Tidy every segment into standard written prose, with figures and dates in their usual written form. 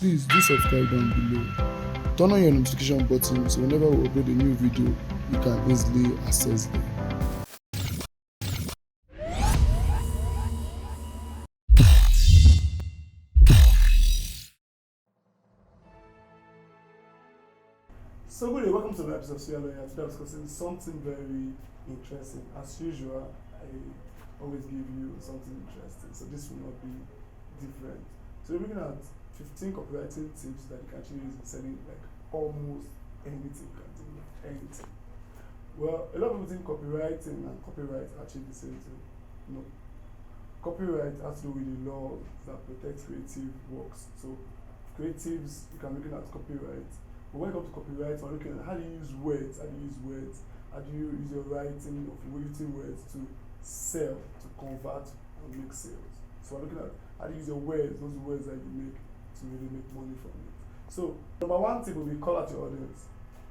please do subscribe down below. Turn on your notification button so whenever we upload a new video, you can easily access them. So good day, welcome to the episode of Sierra Lawyer. Today I'm discussing something very interesting. As usual, I always give you something interesting, so this will not be different. So we're looking at 15 copywriting tips that you can actually use in selling like almost anything. Anything. Well, a lot of people think copywriting and copyright are actually the same thing. No. Copyright has to do with the law that protects creative works. So creatives, you can look at copyright. But when it comes to copyright, we're looking at how do you use words, how do you use your writing of written words to sell, to convert and make sales. So we're looking at how do you use your words, those words that you make to really make money from it. So number one tip will be call out your audience.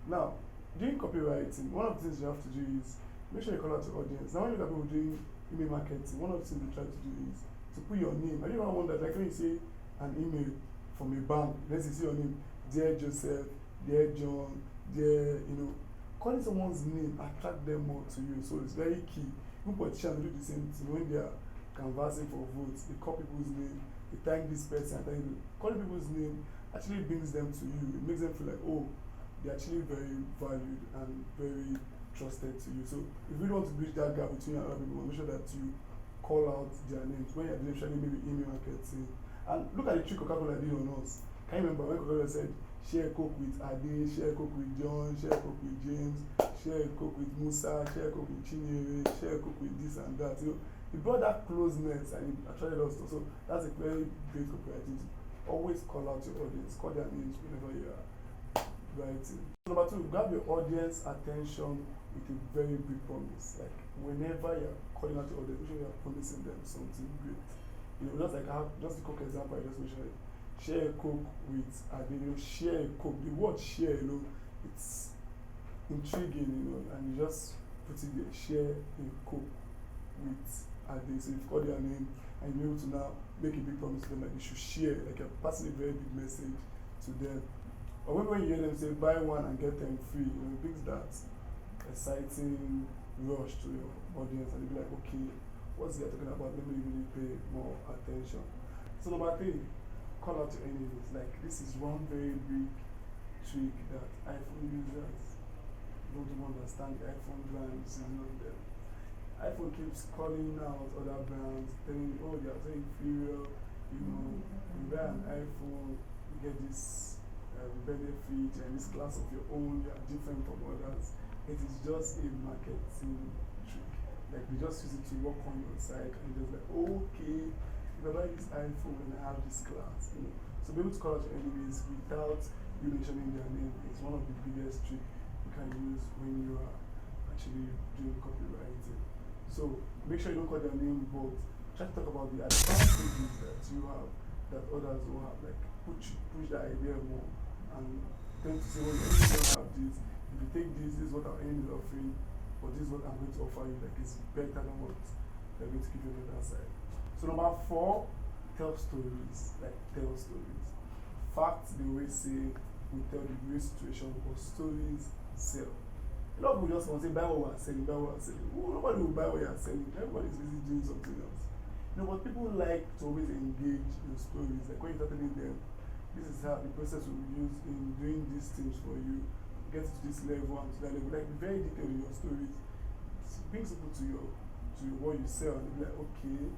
Now, doing copywriting, one of the things you have to do is make sure you call out your audience. Now when you look at people doing email marketing, one of the things they try to do is to put your name. Have you ever wondered, like when you say an email from a bank, let's see your name, Dear Joseph, Dear John, Dear, calling someone's name attract them more to you. So it's very key. Even politicians do the same thing when they are canvassing for votes. They call people's name, they thank this person, calling people's name actually brings them to you. It makes them feel like, oh, they're actually very valued and very trusted to you. So if you don't want to bridge that gap between you and other people, make sure that you call out their names when you're doing maybe email marketing. And look at the trick Coca-Cola did on us. Can you remember when Coca-Cola said, share Coke with Ade, share Coke with John, share Coke with James, share Coke with Musa, share Coke with Chinyere, share Coke with this and that. It brought that closeness and it attracted us. So that's a very great copywriting. Always call out your audience, call their names whenever you are writing. Number two, grab your audience attention with a very big promise. Like whenever you're calling out your audience, make sure you're promising them something great. Just like just the Coke example I just mentioned. Share a Coke with share a Coke. The word share, it's intriguing, and you just put it there, share a Coke with Ade. So you've called their name and you're able to now make a big promise to them, like you should share, like you're passing a very big message to them. Or when you hear them say buy one and get them free, it brings that exciting rush to your audience and they'll be like, okay, what's he talking about? Let me really pay more attention. So number three, call out your enemies. Like this is one very big trick that iPhone users don't even understand. The iPhone brands is not them. iPhone keeps calling out other brands, telling you, oh, they are so inferior. You buy an iPhone, you get this benefit and this class of your own. You are different from others. It is just a marketing trick. Like they just use it to work on your site and just like, okay, if I buy this iPhone and I have this class, So be able to call out your enemies without you mentioning their name is one of the biggest tricks you can use when you are actually doing copywriting. So make sure you don't call their name, but try to talk about the advantages that you have that others will have. Like push the idea more and tend to say, well, your enemy don't have this. If you take this is what our enemy is offering, but this is what I'm going to offer you. Like it's better than what they're going to give you on the other side. So number four, tell stories. Like tell stories. Facts, they always say, we tell the real situation, but stories sell. A lot of people just want to say, buy what we're selling, buy what we're selling. Nobody will buy what you're selling. Everybody's busy doing something else. But people like to always engage in stories. Like when you're telling them, this is how the process will be used in doing these things for you, get to this level and to that level. Like be very detailed in your stories. It brings people to what you sell and they'll be like, okay,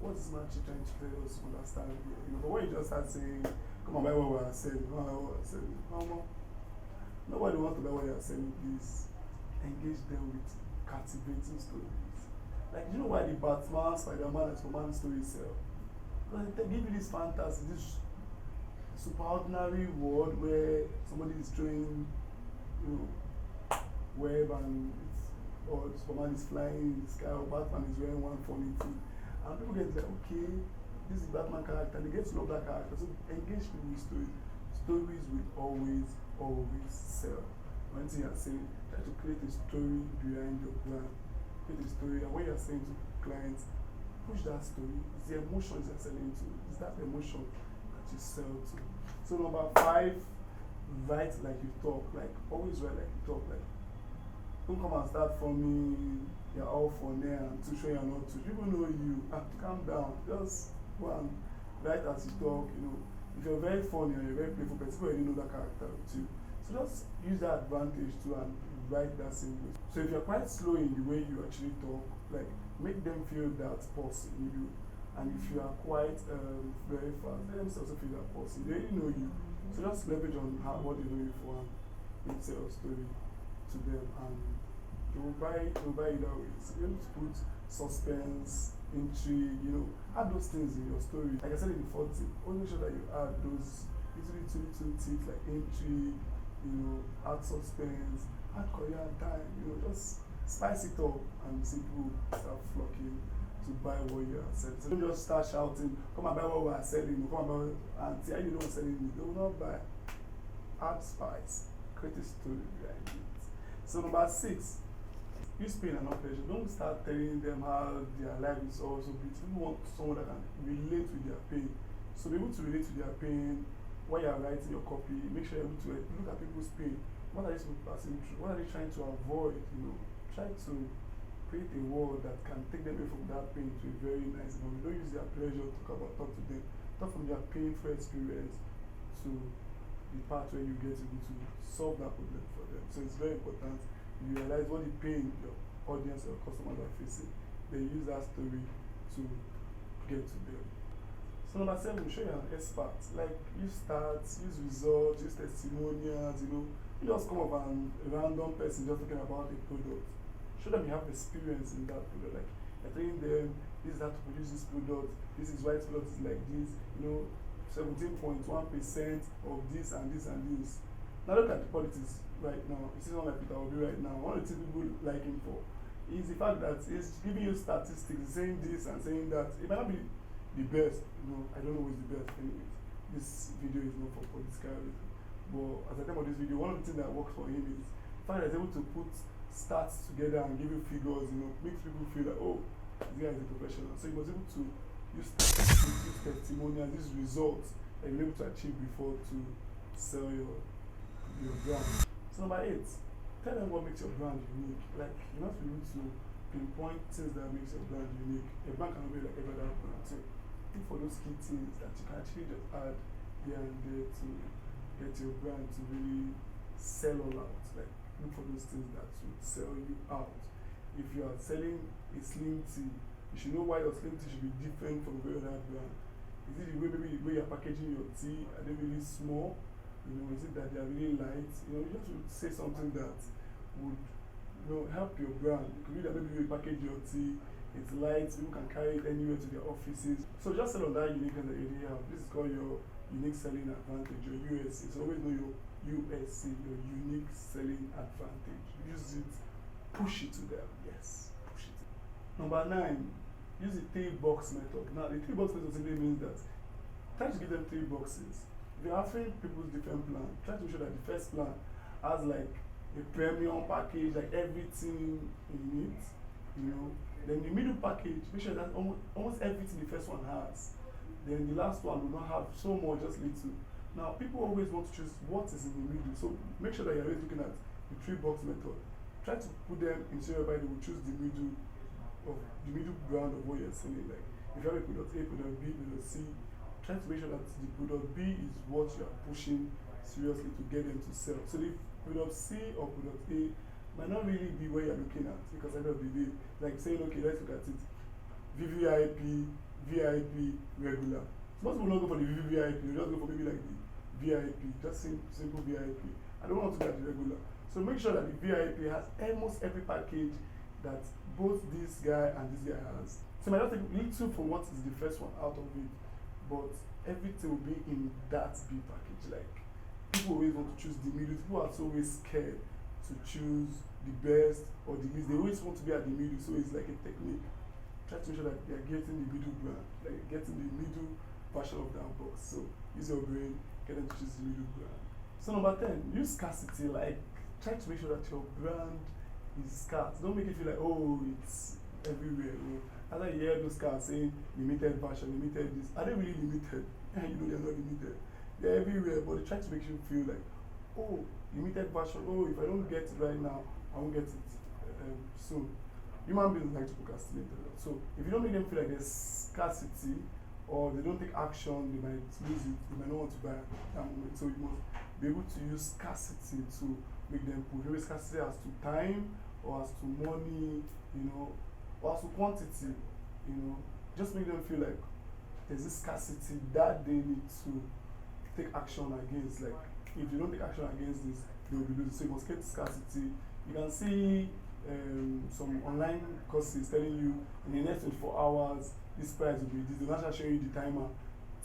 what is man actually trying to tell us to understand here? But when you just start saying, come on, buy what we're selling, nobody wants to buy what you're selling. Please engage them with captivating stories. Like, you know why the Batman, Spider-Man, and Superman stories sell? Because they give you this fantasy, this super ordinary world where somebody is throwing, web and or Superman is flying in the sky, or Batman is wearing one funny thing. And people get like, okay, this is Batman character, and they get to love that character. So engage people with stories. Stories will always sell. One thing you're saying, try to create a story behind your brand. Create a story, and when you're saying to clients, push that story. It's the emotions you're selling to. It's that emotion that to sell to. So number 5, write like you talk. Like always write like you talk. Like don't come and start forming you're all for there and to show you're not to. People know you. Calm down. Just go and write as you talk. If you're very funny and you're very playful, but people already know that character too. So just use that advantage too and write that same way. So if you're quite slow in the way you actually talk, like make them feel that pulse in you. And if you are quite very fast, let them also feel that pulse. They already know you. So just leverage on what they know you for and tell a story to them, and they will buy either way. So you need to put suspense, intrigue, add those things in your story. Like I said in the 4th tip, always make sure that you add those little tips like intrigue, add suspense, add Korean time, just spice it up and see people start flocking to buy what you are selling. So don't just start shouting, come and buy what we are selling, come and buy and see how you know selling it. They will not buy. Add spice, create a story behind it. So number 6, use pain and not pleasure. Don't start telling them how their life is also beautiful. People want someone that can relate with their pain. So be able to relate to their pain while you are writing your copy. Make sure you're able to look at people's pain. What are these people passing through? What are they trying to avoid? Try to create a word that can take them away from that pain to a very nice moment. Don't use their pleasure to talk to them. Talk from their painful experience to the part where you get able to solve that problem for them. So it's very important you realize what the pain your audience or customers are facing. Then use that story to get to them. So number 7, show you're an expert. Like use stats, use results, use testimonials. You just come up and a random person just talking about a product. Show them you have experience in that product. Like you're telling them this is how to produce this product. This is why this product is like this. 17.1% of this and this and this. Now look at the politics right now. You see someone like Peter Obi right now. One of the things people like him for is the fact that he's giving you statistics, saying this and saying that. It might not be the best. I don't know who is the best. Anyway, this video is not for political reason. But as I tell about this video, one of the things that works for him is the fact that he's able to put stats together and give you figures. Makes people feel like, oh, this guy is a professional. So he was able to use statistics, use testimonials, use results that you're able to achieve before to sell your brand. So number 8, tell them what makes your brand unique. Like you must be able to pinpoint things that makes your brand unique. Your brand cannot be like every other brand. So look for those key things that you can actually just add here and there to get your brand to really sell all out. Like look for those things that will sell you out. If you are selling a slim tea, you should know why your slim tea should be different from every other brand. Is it the way maybe the way you're packaging your tea? Are they really small? Is it that they are really light? You just would say something that would help your brand. It could be that maybe you package your tea, it's light, people can carry it anywhere to their offices. So just sell on that uniqueness that you already have. This is called your unique selling advantage, your USC. So always know your USC, your unique selling advantage. Use it, push it to them. Yes, push it. Number 9, use the Tbox method. Now the Tbox method simply means that try to give them 3 boxes. If you're offering people different plans, try to make sure that the first plan has like a premium package, like everything in it, Then the middle package, make sure that almost everything the first one has. Then the last one will not have so much, just little. Now people always want to choose what is in the middle, so make sure that you're always looking at the 3-box method. Try to put them in so whereby they will choose the middle ground of what you're selling. Like if you have a product A, product B, product C, try to make sure that the product B is what you are pushing seriously to get them to sell. So the product C or product A might not really be where you're looking at, because at the end of the day, like saying, okay, let's look at it, VVIP, VIP, regular. Most people don't go for the VVIP, they just go for maybe like the VIP, just simple VIP. I don't want to look at the regular. So make sure that the VIP has almost every package that both this guy and this guy has. So I might not take little from what is the first one out of it, but everything will be in that B package. Like people always want to choose the middle. People are always scared to choose the best or the least. They always want to be at the middle, so it's like a technique. Try to make sure that they are getting the middle brand, like getting the middle version of that box. So use your brain, get them to choose the middle brand. So number 10, use scarcity. Like try to make sure that your brand is scarce. Don't make it feel like, oh, it's everywhere. After you hear those cars saying limited version, limited this, are they really limited? and you know they're not limited. They're everywhere, but they try to make you feel like, oh, limited version. Oh, if I don't get it right now, I won't get it soon. Human beings like to procrastinate a lot. So if you don't make them feel like there's scarcity or they don't take action, they might lose it. They might not want to buy at that moment. So you must be able to use scarcity to make them push. Maybe scarcity as to time or as to money, or as to quantity, just make them feel like there's this scarcity that they need to take action against. Like if you don't take action against this, they will be losing. So you must get scarcity. You can see some online courses telling you in the next 24 hours this price will be this. They're not showing you the timer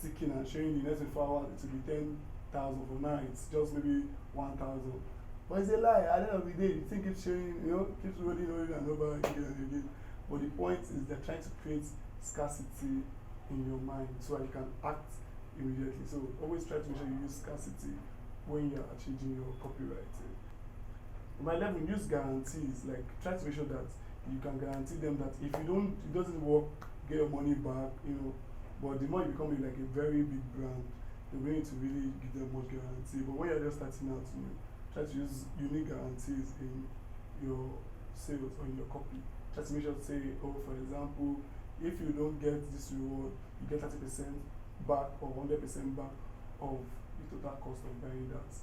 ticking and showing you the next 24 hours it will be 10,000 for now. It's just maybe 1,000. But it's a lie. At the end of the day, the thing keeps showing, keeps rolling over and over again and again. But the point is they're trying to create scarcity in your mind so that you can act immediately. So always try to make sure you use scarcity when you're achieving your copywriting. My level, use guarantees. Like try to make sure that you can guarantee them that if you don't, it doesn't work, get your money back. But the more you become like a very big brand, you're going to really give them much guarantee. But when you're just starting out, try to use unique guarantees in your sales or in your copy. Try to make sure to say, oh, for example, if you don't get this reward, you get 30% back or 100% back of the total cost of buying that.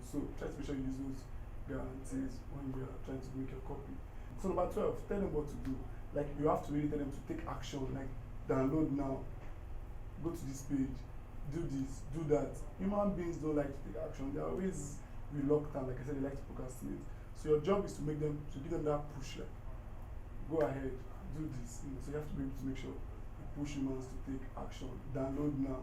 So try to make sure you use those guarantees when you are trying to make your copy. So number 12, tell them what to do. Like you have to really tell them to take action, like download now, go to this page, do this, do that. Human beings don't like to take action. They're always reluctant, like I said, they like to procrastinate. So your job is to give them that push, like go ahead, do this. So you have to be able to make sure you push humans to take action. Download now,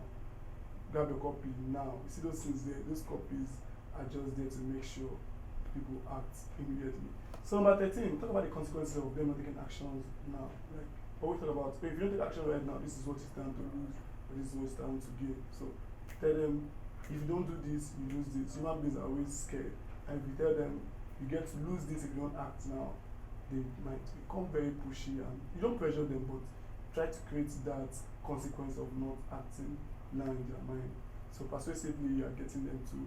grab your copy now. You see those things there, those copies are just there to make sure people act immediately. So number 13, talk about the consequences of them not taking actions now. Like always talk about, if you don't take action right now, this is what you stand to lose, or this is what you stand to gain. So tell them, if you don't do this, you lose this. Human beings are always scared. And if you tell them you get to lose this if you don't act now, they might become very pushy, and you don't pressure them, but try to create that consequence of not acting now in their mind. So persuasively you are getting them to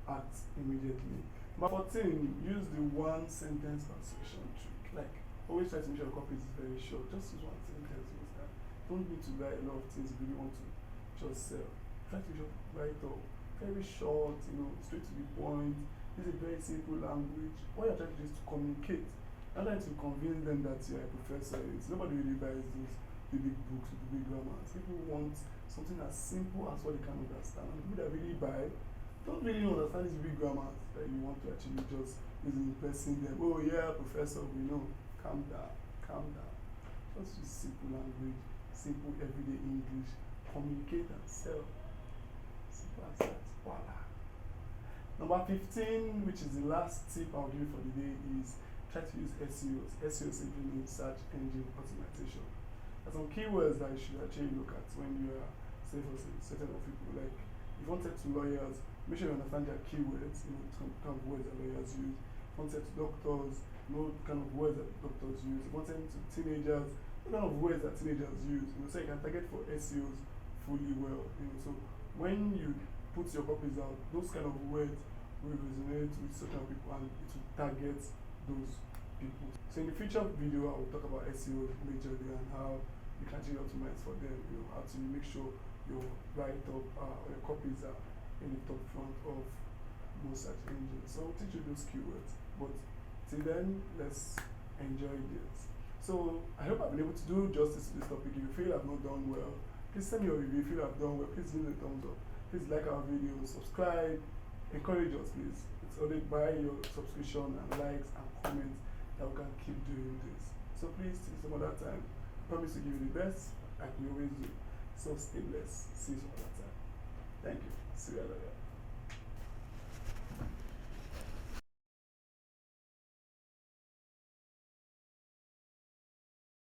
act immediately. Number 14, use the one sentence persuasion trick. Like always try to make sure your copy is very short. Just use one sentence most time. Don't need to write a lot of things if you really want to just sell. Try to write up very short, straight to the point. Use a very simple language. What you're trying to do is to communicate. Not trying to convince them that you're a professor. Nobody really buys those big books with the big grammars. People want something as simple as what they can understand. And the people that really buy don't really understand these big grammars that you want to actually just is impressing them. Oh yeah, professor, we know. Calm down, calm down. Just use simple language, simple everyday English. Communicate and sell. Simple as that. Voila. Number 15, which is the last tip I'll give you for the day, is try to use SEOs. SEO simply means search engine optimization. There's some keywords that you should actually look at when you are saying for certain of people. Like if you want to talk to lawyers, make sure you understand their keywords, what kind of words that lawyers use. If you want to talk to doctors, know what kind of words that doctors use. If you want to talk to teenagers, what kind of words that teenagers use. So you can target for SEOs fully well. So when you put your copies out, those kind of words will resonate with certain people and it will target those people. So in the future video, I will talk about SEO majorly and how you can actually optimize for them, how to make sure your write-up or your copies are in the top front of most search engines. So I'll teach you those keywords, but till then, let's enjoy this. So I hope I've been able to do justice to this topic. If you feel I've not done well, please send me your review. If you feel I've done well, please give me a thumbs up. Please like our video, subscribe, encourage us please. It's only by your subscription and likes and comments that we can keep doing this. So please, till some other time, I promise to give you the best, like we always do. So stay blessed. See you some other time. Thank you. See you later.